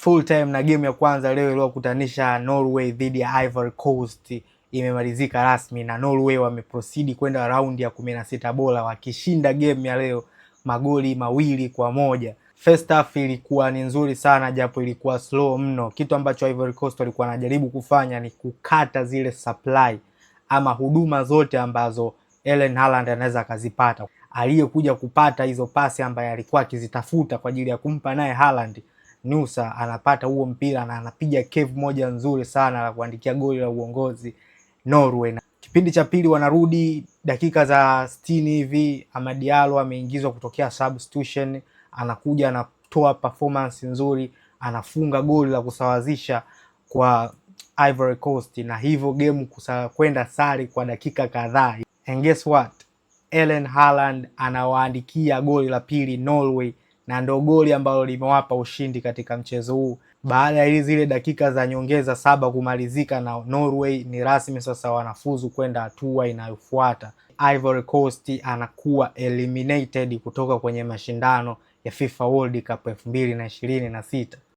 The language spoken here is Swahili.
full time, na game ya kwanza leo iliyokutanisha Norway dhidi ya Ivory Coast imemalizika rasmi na Norway wameproceed kwenda raundi ya 16 bora wakishinda game ya leo magoli 2-1. First half ilikuwa ni nzuri sana japo ilikuwa slow mno. Kitu ambacho Ivory Coast walikuwa wanajaribu kufanya ni kukata zile supply ama huduma zote ambazo Erling Haaland anaweza akazipata. Aliyekuja kupata hizo pasi ambaye alikuwa akizitafuta kwa ajili ya kumpa naye Haaland, Nusa anapata huo mpira na anapiga cave moja nzuri sana la kuandikia goli la uongozi Norway. Kipindi cha pili wanarudi dakika za 60 hivi, Amad Diallo ameingizwa kutokea substitution, anakuja anatoa performance nzuri, anafunga goli la kusawazisha kwa Ivory Coast, na hivyo game kwenda sare kwa dakika kadhaa. And guess what? Erling Haaland anawaandikia goli la pili Norway, na ndio goli ambalo limewapa ushindi katika mchezo huu. Baada ya zile dakika za nyongeza 7 kumalizika, na Norway ni rasmi sasa wanafuzu kwenda hatua inayofuata. Ivory Coast anakuwa eliminated kutoka kwenye mashindano ya FIFA World Cup 2026.